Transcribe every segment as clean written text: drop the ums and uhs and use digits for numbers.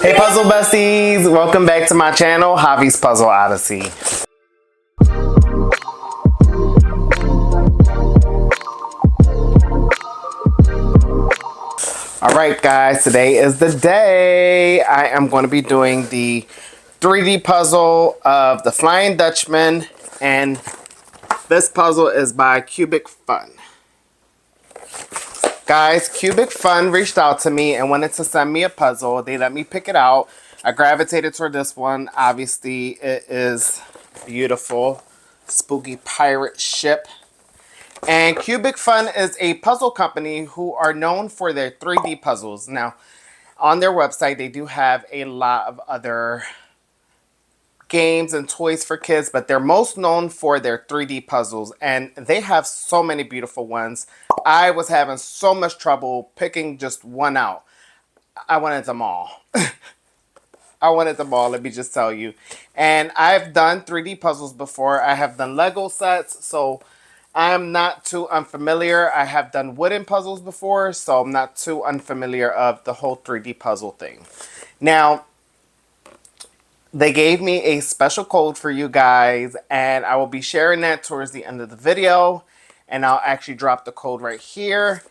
Hey puzzle besties, welcome back to my channel, Javi's Puzzle Odyssey. Alright guys, today is the day. I am going to be doing the 3D puzzle of the Flying Dutchman, and this puzzle is by CubicFun. Guys, CubicFun reached out to me and wanted to send me a puzzle. They let me pick it out. I gravitated toward this one. Obviously, it is beautiful. Spooky pirate ship. And CubicFun is a puzzle company who are known for their 3D puzzles. Now, on their website, they do have a lot of other games and toys for kids, but they're most known for their 3D puzzles, and they have so many beautiful ones. I was having so much trouble picking just one out. I wanted them all. I wanted them all, let me just tell you. And I've done 3D puzzles before. I have done Lego sets, so I am not too unfamiliar. I have done wooden puzzles before, so I'm not too unfamiliar of the whole 3D puzzle thing. Now, they gave me a special code for you guys, and I will be sharing that towards the end of the video. And I'll actually drop the code right here.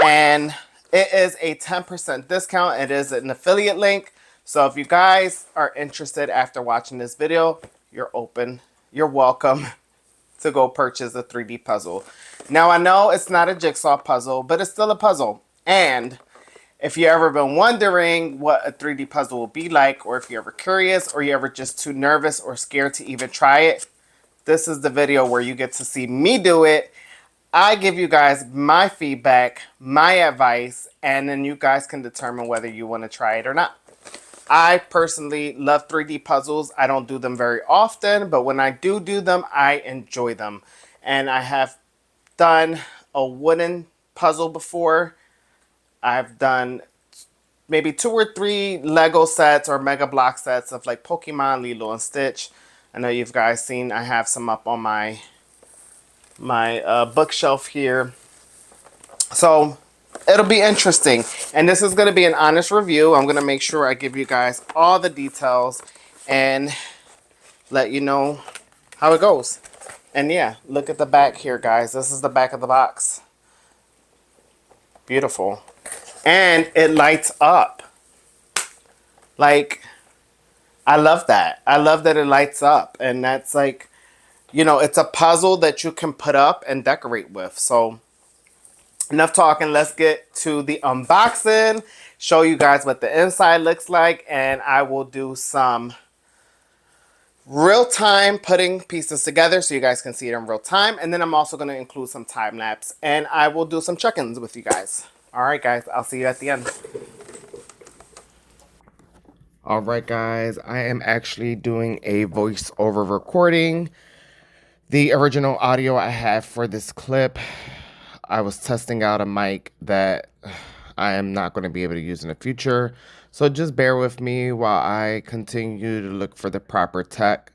And it is a 10% discount. It is an affiliate link. So if you guys are interested after watching this video, you're welcome to go purchase a 3D puzzle. Now I know it's not a jigsaw puzzle, but it's still a puzzle. And if you ever been wondering what a 3D puzzle will be like, or if you're ever curious, or you're ever just too nervous or scared to even try it, this is the video where you get to see me do it. I give you guys my feedback, my advice, and then you guys can determine whether you want to try it or not. I personally love 3D puzzles. I don't do them very often, but when I do them, I enjoy them. And I have done a wooden puzzle before. I've done maybe 2 or 3 Lego sets or Mega Block sets of like Pokemon, Lilo and Stitch. I know you guys seen I have some up on my bookshelf here. So it'll be interesting. And this is going to be an honest review. I'm going to make sure I give you guys all the details and let you know how it goes. And yeah, look at the back here, guys. This is the back of the box. Beautiful. And it lights up. Like, I love that. I love that it lights up. And that's like, you know, it's a puzzle that you can put up and decorate with. So, enough talking. Let's get to the unboxing. Show you guys what the inside looks like. And I will do some real time putting pieces together so you guys can see it in real time. And then I'm also going to include some time lapse. And I will do some check-ins with you guys. Alright guys, I'll see you at the end. Alright guys, I am actually doing a voiceover recording. The original audio I have for this clip, I was testing out a mic that I am not going to be able to use in the future. So just bear with me while I continue to look for the proper tech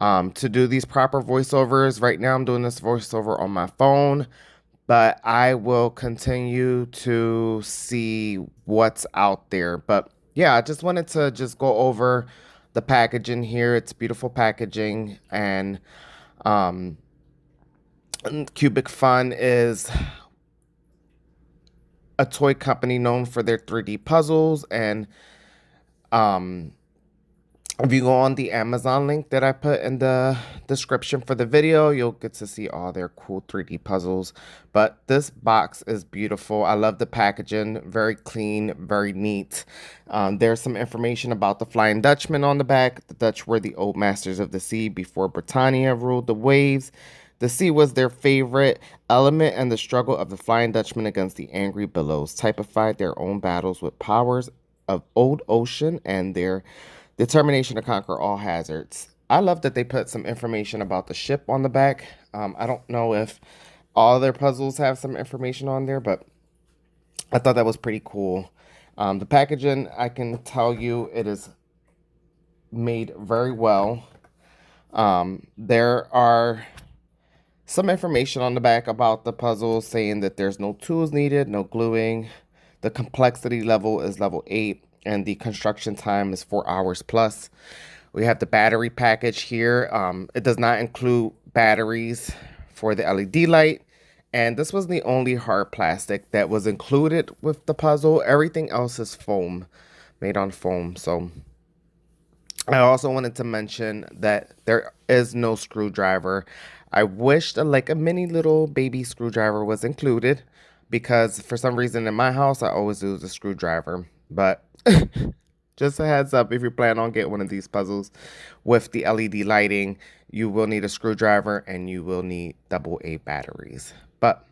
to do these proper voiceovers. Right now I'm doing this voiceover on my phone, but I will continue to see what's out there. But yeah, I just wanted to just go over the packaging here. It's beautiful packaging, and CubicFun is a toy company known for their 3D puzzles. And if you go on the Amazon link that I put in the description for the video, you'll get to see all their cool 3D puzzles. But this box is beautiful. I love the packaging. Very clean, very neat. There's some information about the Flying Dutchman on the back. The Dutch were the old masters of the sea before Britannia ruled the waves. The sea was their favorite element, and the struggle of the Flying Dutchman against the angry billows typified their own battles with powers of old ocean and their determination to conquer all hazards. I love that they put some information about the ship on the back. I don't know if all their puzzles have some information on there, but I thought that was pretty cool. The packaging, I can tell you, it is made very well. There are some information on the back about the puzzle saying that there's no tools needed, no gluing. The complexity level is level 8. and the construction time is 4 hours plus. We have the battery package here. It does not include batteries for the LED light. And this was the only hard plastic that was included with the puzzle. Everything else is foam, made on foam. So I also wanted to mention that there is no screwdriver. I wished like a mini little baby screwdriver was included because for some reason in my house I always use a screwdriver. But just a heads up, if you plan on getting one of these puzzles with the LED lighting, you will need a screwdriver and you will need AA batteries. But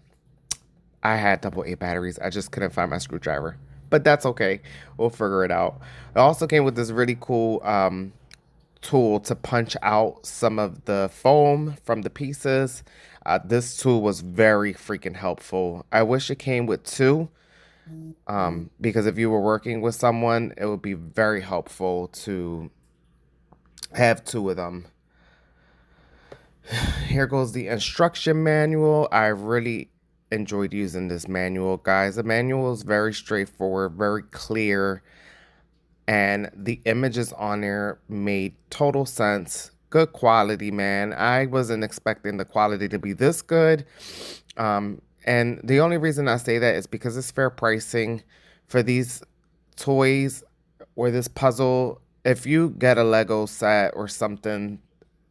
I had AA batteries. I just couldn't find my screwdriver. But that's okay. We'll figure it out. It also came with this really cool tool to punch out some of the foam from the pieces. This tool was very freaking helpful. I wish it came with two. Because if you were working with someone, it would be very helpful to have two of them. Here goes the instruction manual. I really enjoyed using this manual, guys. The manual is very straightforward, very clear, and the images on there made total sense. Good quality, man. I wasn't expecting the quality to be this good. And the only reason I say that is because it's fair pricing for these toys or this puzzle. If you get a Lego set or something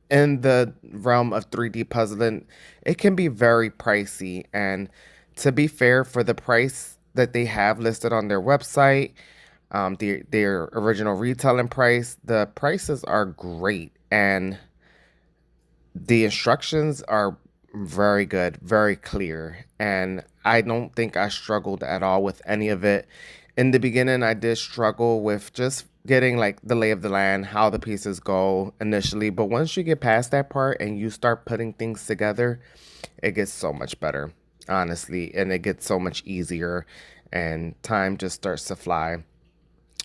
in the realm of 3D puzzling, it can be very pricey. And to be fair, for the price that they have listed on their website, their original retailing price, the prices are great. And the instructions are very good, very clear, and I don't think I struggled at all with any of it. In the beginning, I did struggle with just getting like the lay of the land, how the pieces go initially, but once you get past that part and you start putting things together, it gets so much better, honestly, and it gets so much easier, and time just starts to fly.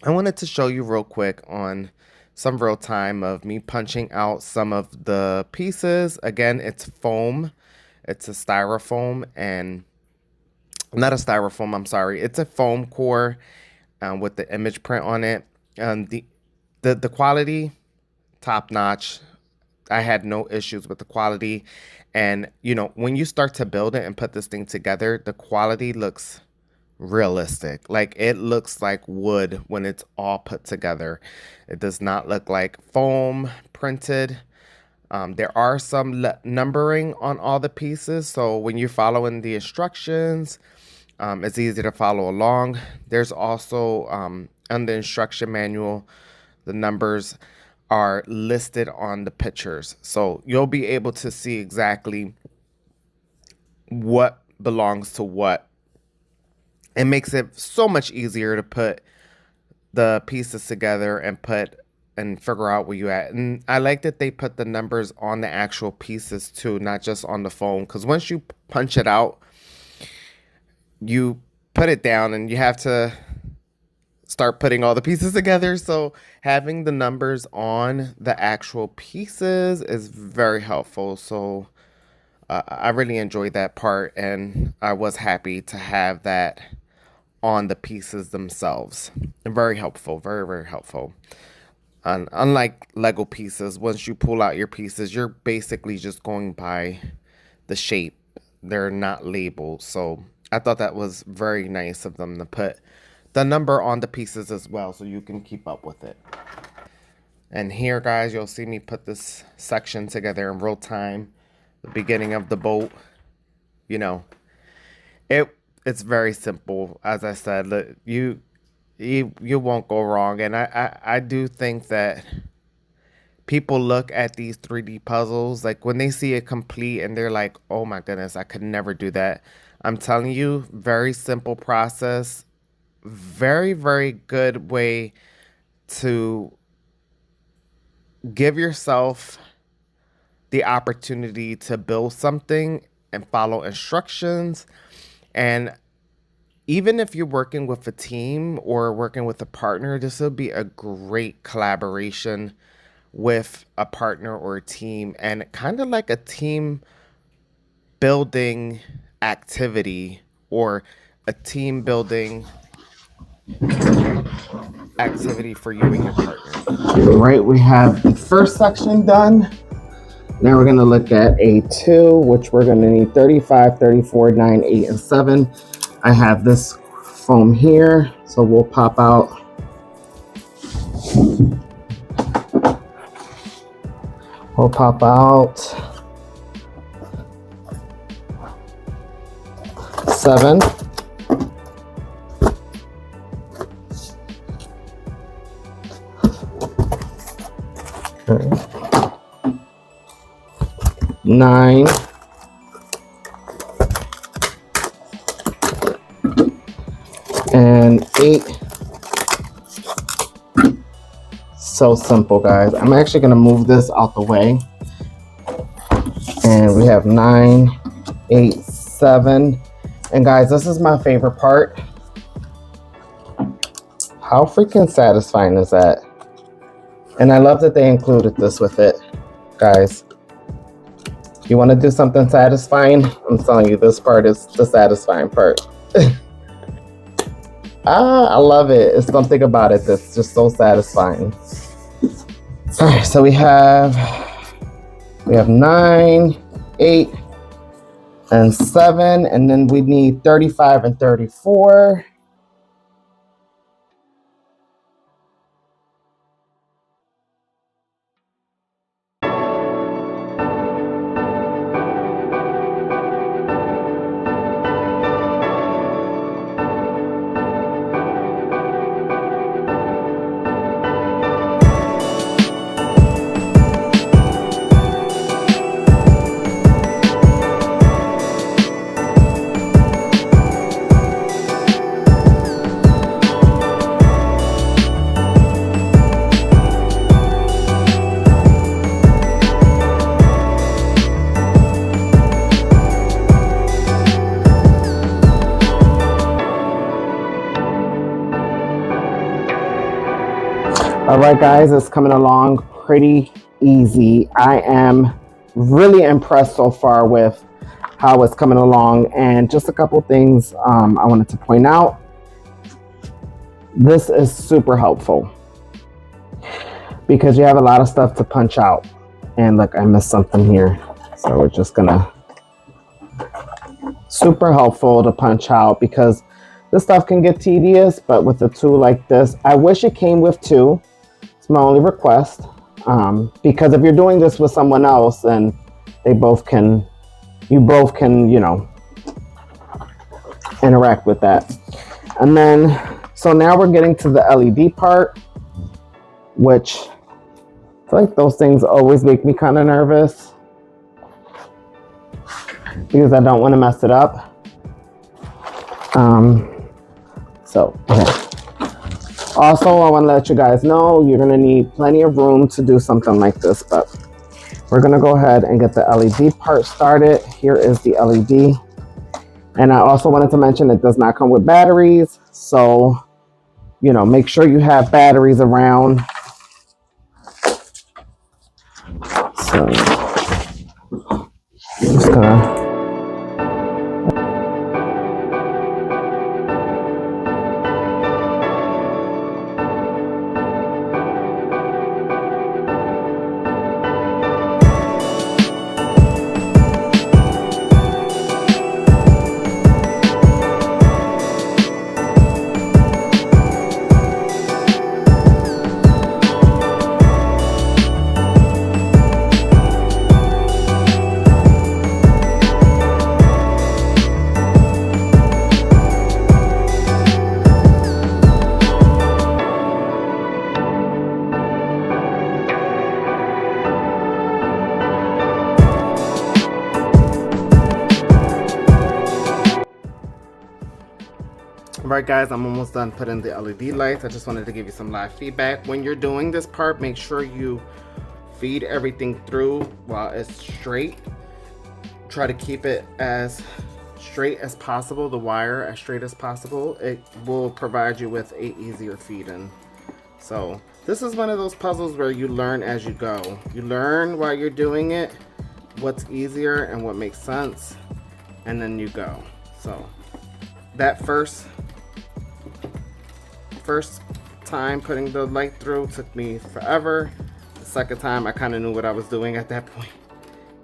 I wanted to show you real quick on some real time of me punching out some of the pieces. Again, it's foam. It's a styrofoam and not a styrofoam, I'm sorry. It's a foam core with the image print on it. The quality, top notch. I had no issues with the quality. And, you know, when you start to build it and put this thing together, the quality looks realistic. Like it looks like wood when it's all put together. It does not look like foam printed. There are some numbering on all the pieces, so when you're following the instructions, it's easy to follow along. There's also on the instruction manual, the numbers are listed on the pictures, so you'll be able to see exactly what belongs to what. It makes it so much easier to put the pieces together and figure out where you at. And I like that they put the numbers on the actual pieces too, not just on the phone. Because once you punch it out, you put it down and you have to start putting all the pieces together. So having the numbers on the actual pieces is very helpful. So I really enjoyed that part, and I was happy to have that on the pieces themselves. Very helpful, very, very helpful. Unlike Lego pieces, once you pull out your pieces, you're basically just going by the shape. They're not labeled. So I thought that was very nice of them to put the number on the pieces as well so you can keep up with it. And here, guys, you'll see me put this section together in real time. The beginning of the boat, you know, it's very simple. As I said, you won't go wrong. And I do think that people look at these 3D puzzles, like when they see it complete and they're like, oh my goodness, I could never do that. I'm telling you, very simple process, very, very good way to give yourself the opportunity to build something and follow instructions. And even if you're working with a team or working with a partner, this will be a great collaboration with a partner or a team, and kind of like a team building activity or a team building activity for you and your partner. All right, we have the first section done. Now we're gonna look at A2, which we're gonna need 35, 34, 9, 8, and 7. I have this foam here, so we'll pop out. We'll pop out 7. Okay. 9. And 8. So simple, guys. I'm actually going to move this out the way. And we have 9, 8, 7. And guys, this is my favorite part. How freaking satisfying is that? And I love that they included this with it, guys. You want to do something satisfying? I'm telling you, this part is the satisfying part. I love it. It's something about it that's just so satisfying. All right, so we have 9, 8, and 7, and then we need 35 and 34. All right, guys, it's coming along pretty easy. I am really impressed so far with how it's coming along. And just a couple things I wanted to point out. This is super helpful because you have a lot of stuff to punch out. And look, I missed something here. So we're just gonna, super helpful to punch out because this stuff can get tedious, but with a tool like this, I wish it came with 2. My only request, because if you're doing this with someone else, then you both can, you know, interact with that. And then, so now we're getting to the LED part, which I feel like those things always make me kind of nervous because I don't want to mess it up. Okay. Also, I want to let you guys know you're going to need plenty of room to do something like this, but we're going to go ahead and get the LED part started. Here is the LED. And I also wanted to mention it does not come with batteries. So, you know, make sure you have batteries around. So, I'm just going to... Alright guys, I'm almost done putting the LED lights. I just wanted to give you some live feedback. When you're doing this part, make sure you feed everything through while it's straight. Try to keep it as straight as possible, the wire as straight as possible. It will provide you with a easier feed-in. So this is one of those puzzles where you learn as you go. You learn while you're doing it what's easier and what makes sense, and then you go. So that first time putting the light through. Took me forever. The second time I kind of knew what I was doing at that point,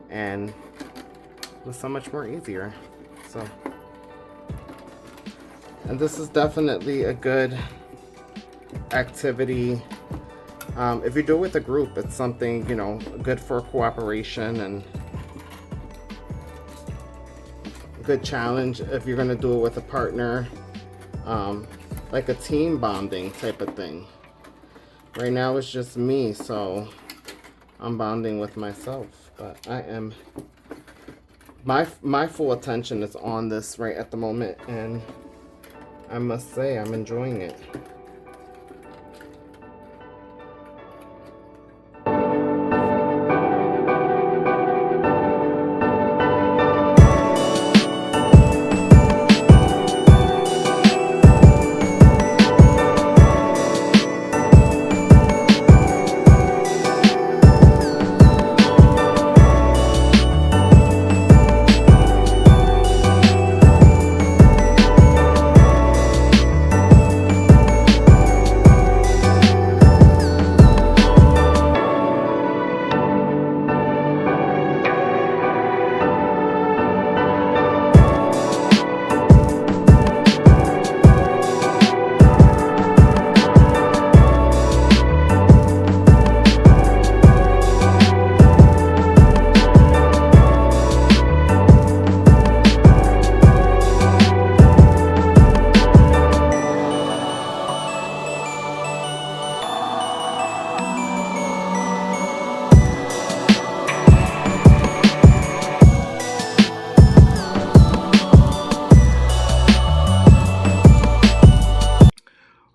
and it was so much more easier. So, and this is definitely a good activity. If you do it with a group, it's something, you know, good for cooperation and a good challenge if you're gonna do it with a partner, like a team bonding type of thing. Right now it's just me, so I'm bonding with myself, but I am, my full attention is on this right at the moment, and I must say I'm enjoying it.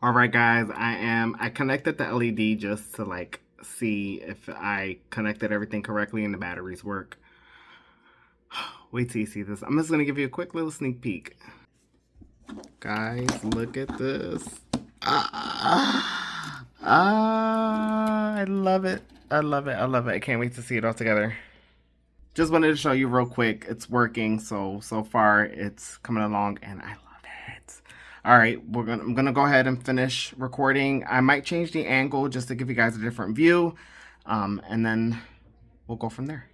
Alright guys, I connected the LED just to like see if I connected everything correctly and the batteries work. Wait till you see this. I'm just going to give you a quick little sneak peek. Guys, look at this. I love it. I love it. I love it. I can't wait to see it all together. Just wanted to show you real quick. It's working. So far it's coming along and I love it. All right, I'm gonna go ahead and finish recording. I might change the angle just to give you guys a different view, and then we'll go from there.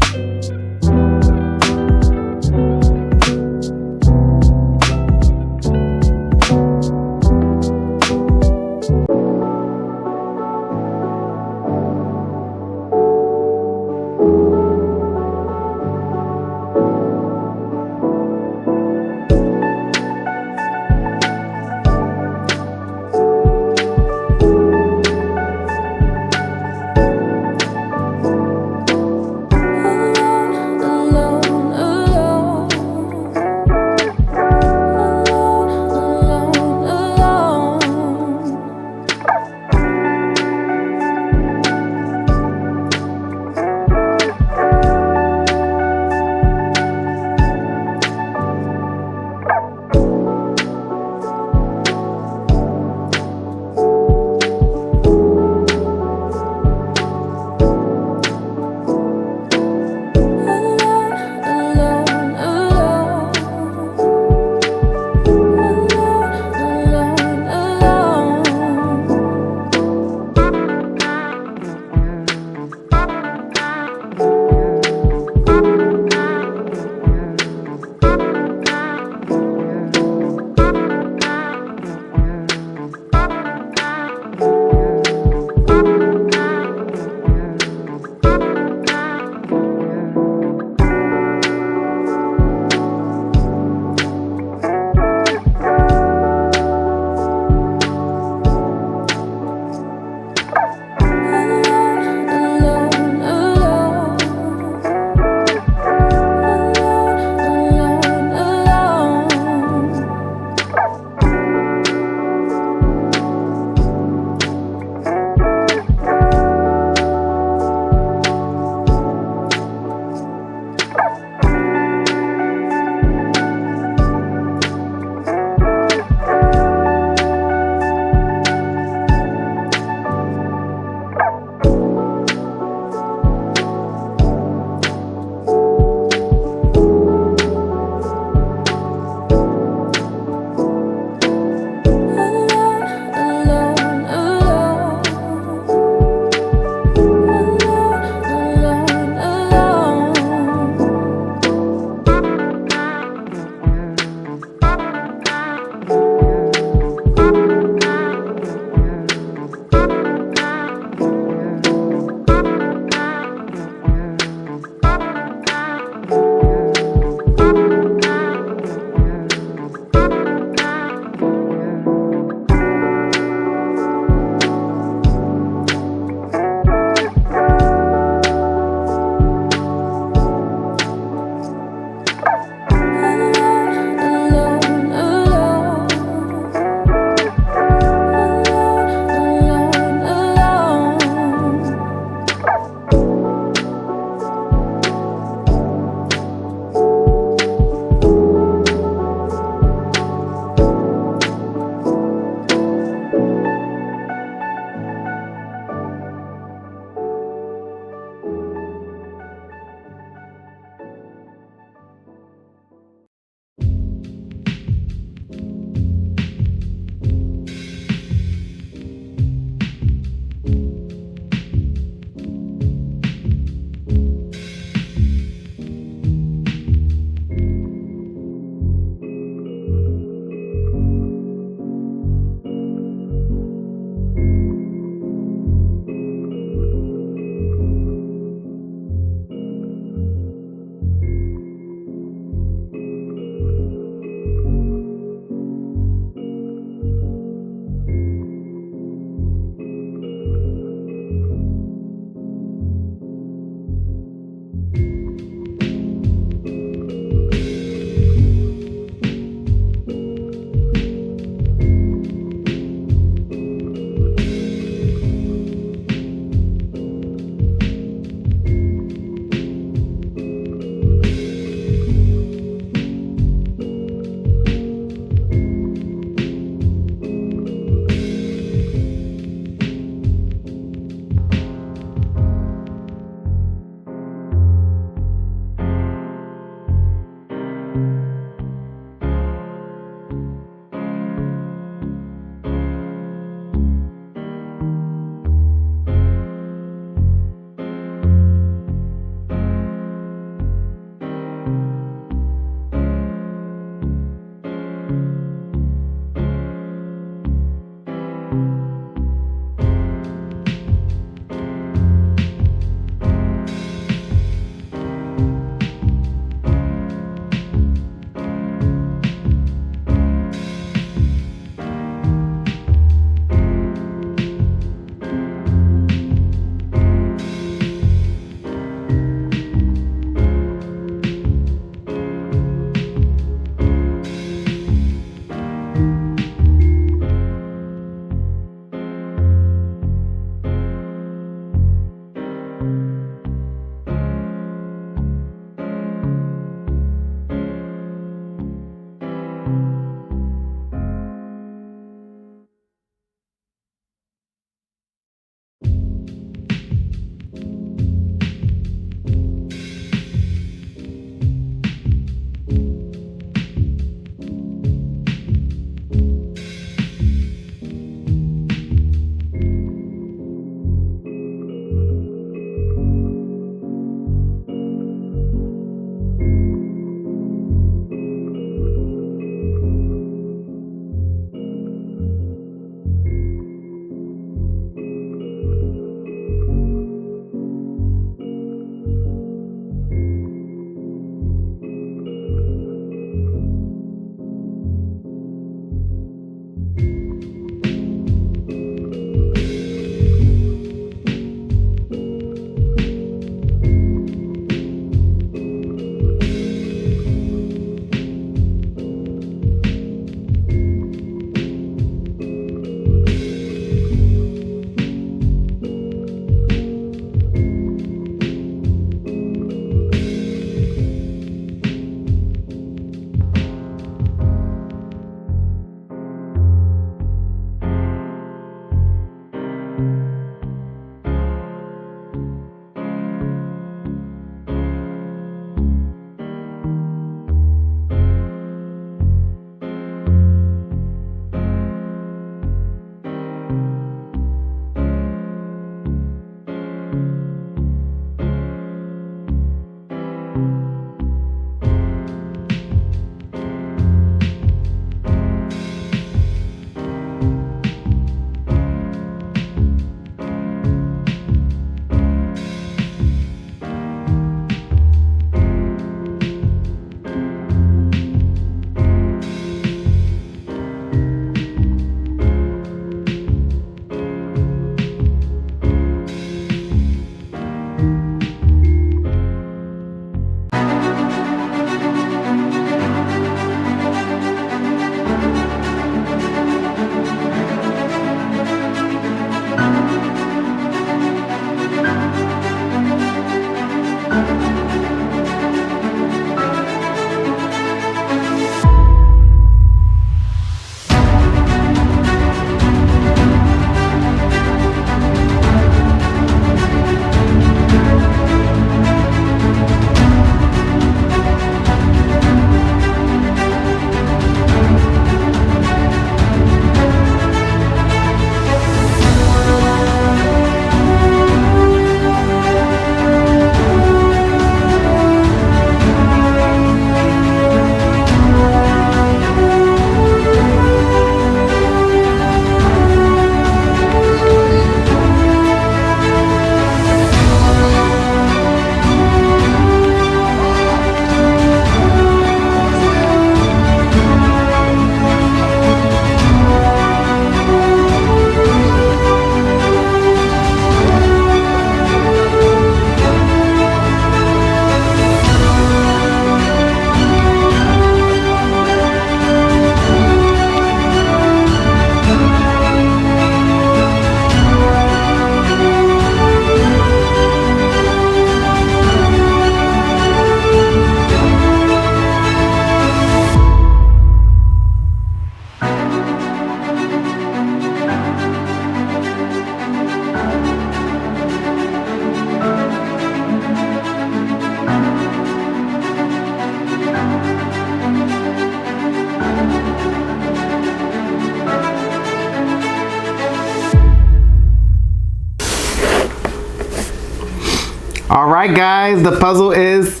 All right, guys, the puzzle is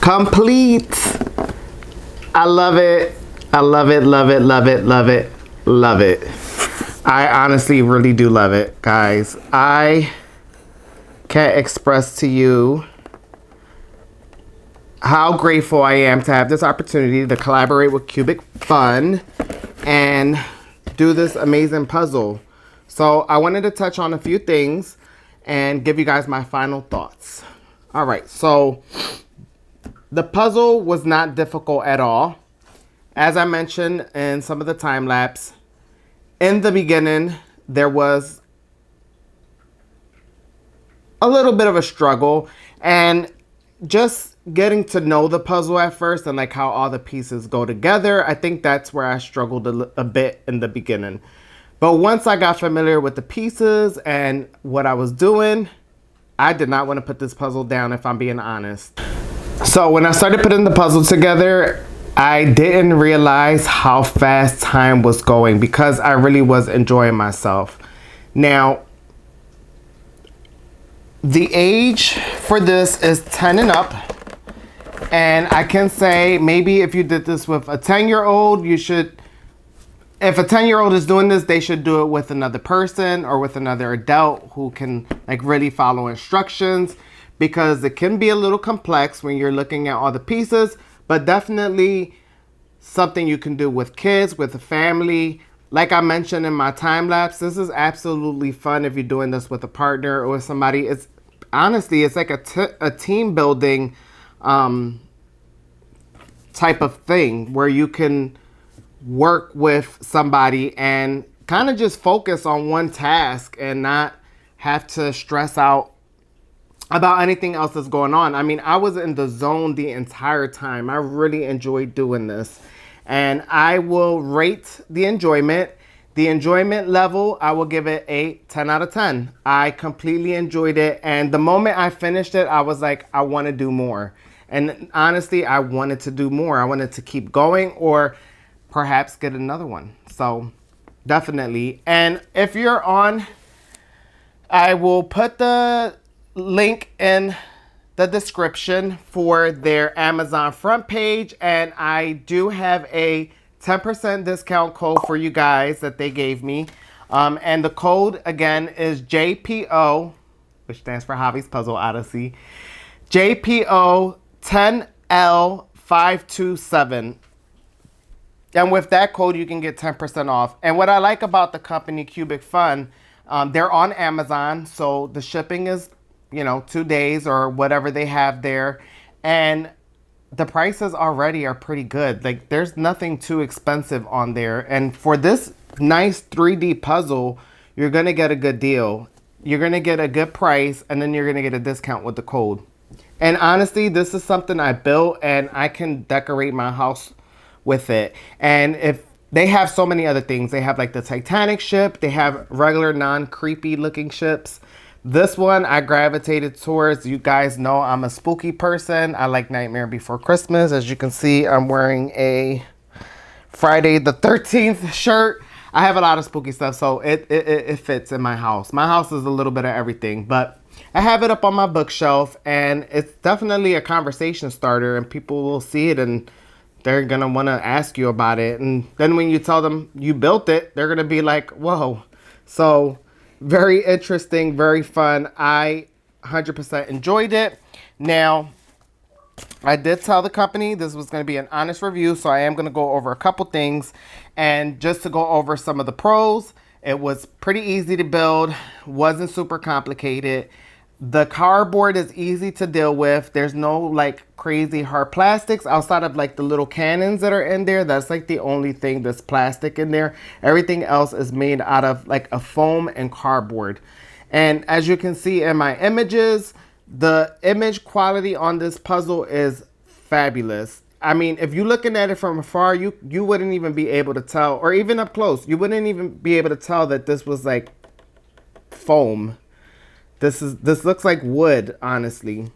Complete. I love it. I love it, love it, love it, love it, love it. I honestly really do love it, guys. I can't express to you how grateful I am to have this opportunity to collaborate with CubicFun and do this amazing puzzle. So I wanted to touch on a few things and give you guys my final thoughts. All right, so the puzzle was not difficult at all. As I mentioned in some of the time lapse, in the beginning, there was a little bit of a struggle, and just getting to know the puzzle at first and like how all the pieces go together, I think that's where I struggled a bit in the beginning. But once I got familiar with the pieces and what I was doing, I did not want to put this puzzle down, if I'm being honest. So when I started putting the puzzle together, I didn't realize how fast time was going because I really was enjoying myself. Now, the age for this is 10 and up. And I can say maybe if you did this with a 10-year-old, you should, if a 10-year-old is doing this, they should do it with another person or with another adult who can like really follow instructions, because it can be a little complex when you're looking at all the pieces, but definitely something you can do with kids, with a family. Like I mentioned in my time lapse, this is absolutely fun if you're doing this with a partner or with somebody. It's honestly, it's like a team building type of thing where you can work with somebody and kind of just focus on one task and not have to stress out about anything else that's going on. I mean, I was in the zone the entire time. I really enjoyed doing this. And I will rate the enjoyment. The enjoyment level, I will give it a 10 out of 10. I completely enjoyed it. And the moment I finished it, I was like, I want to do more. And honestly, I wanted to do more. I wanted to keep going or perhaps get another one. So definitely. And if you're on, I will put the link in the description for their Amazon front page, and I do have a 10% discount code for you guys that they gave me, and the code again is JPO, which stands for Javi's Puzzle Odyssey, JPO 10L527. And with that code, you can get 10% off. And what I like about the company CubicFun, they're on Amazon, so the shipping is, 2 days or whatever they have there. And the prices already are pretty good. Like, there's nothing too expensive on there. And for this nice 3D puzzle, you're going to get a good deal. You're going to get a good price, and then you're going to get a discount with the code. And honestly, this is something I built, and I can decorate my house with it. And if they have so many other things, they have like the Titanic ship, they have regular non-creepy looking ships. This one I gravitated towards. You guys know I'm a spooky person. I like Nightmare Before Christmas. As you can see, I'm wearing a Friday the 13th shirt. I have a lot of spooky stuff, so it fits in my house. My house is a little bit of everything, but I have it up on my bookshelf, and it's definitely a conversation starter, and people will see it and they're going to want to ask you about it. And then when you tell them you built it, they're going to be like, whoa. So very interesting, very fun. I 100% enjoyed it. Now, I did tell the company this was going to be an honest review, so I am going to go over a couple things. And just to go over some of the pros, it was pretty easy to build, wasn't super complicated. The cardboard is easy to deal with. There's no like crazy hard plastics outside of like the little cannons that are in there. That's like the only thing that's plastic in there. Everything else is made out of like a foam and cardboard. And as you can see in my images, the image quality on this puzzle is fabulous. I mean, if you're looking at it from afar, you wouldn't even be able to tell, or even up close, you wouldn't even be able to tell that this was like foam. This looks like wood, honestly.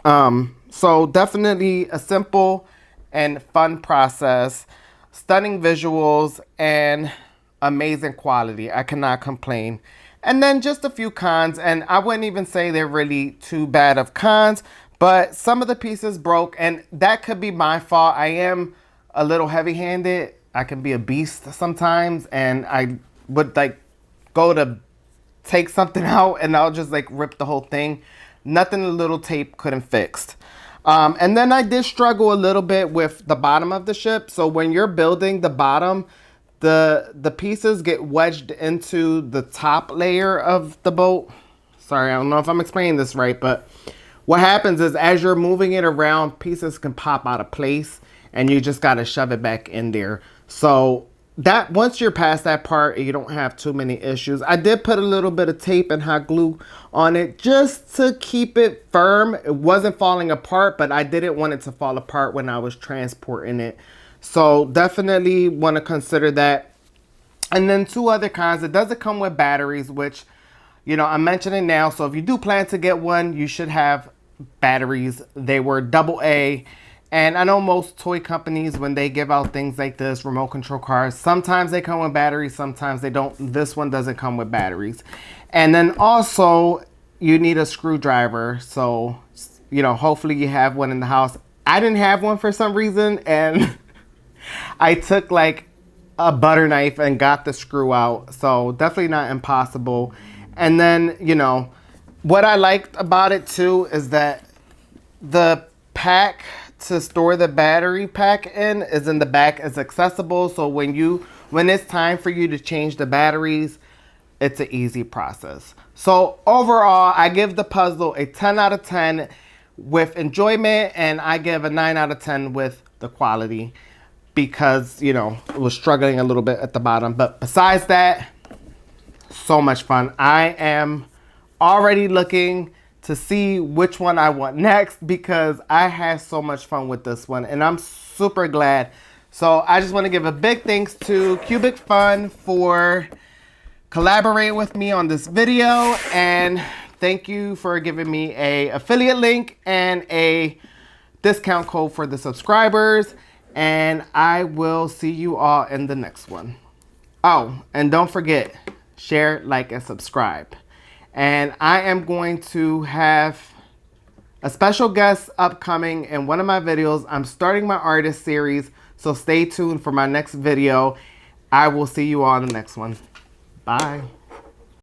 So definitely a simple and fun process, stunning visuals, and amazing quality. I cannot complain. And then just a few cons, and I wouldn't even say they're really too bad of cons, But some of the pieces broke, and that could be my fault. I am a little heavy-handed. I can be a beast sometimes, and I would like go to take something out and I'll just like rip the whole thing. Nothing the little tape couldn't fix. And then I did struggle a little bit with the bottom of the ship. So when you're building the bottom, the pieces get wedged into the top layer of the boat. Sorry, I don't know if I'm explaining this right, but what happens is as you're moving it around, pieces can pop out of place and you just got to shove it back in there. So that once you're past that part, you don't have too many issues. I did put a little bit of tape and hot glue on it just to keep it firm. It wasn't falling apart, but I didn't want it to fall apart when I was transporting it. So definitely want to consider that. And then two other kinds. It doesn't come with batteries, which, you know, I'm mentioning now. So if you do plan to get one, you should have batteries. They were AA. And I know most toy companies, when they give out things like this, remote control cars, sometimes they come with batteries, sometimes they don't. This one doesn't come with batteries. And then also, you need a screwdriver. So, you know, hopefully you have one in the house. I didn't have one for some reason, and I took like a butter knife and got the screw out. So definitely not impossible. And then, you know, what I liked about it too is that the pack to store the battery pack in is in the back. It's accessible, so when it's time for you to change the batteries, it's an easy process. So overall, I give the puzzle a 10 out of 10 with enjoyment, and I give a 9 out of 10 with the quality because, you know, it was struggling a little bit at the bottom. But besides that, so much fun. I am already looking to see which one I want next because I had so much fun with this one and I'm super glad. So I just want to give a big thanks to CubicFun for collaborating with me on this video, and thank you for giving me a affiliate link and a discount code for the subscribers, and I will see you all in the next one. Oh, and don't forget, share, like, and subscribe. And I am going to have a special guest upcoming in one of my videos. I'm starting my artist series, so stay tuned for my next video. I will see you all in the next one. Bye.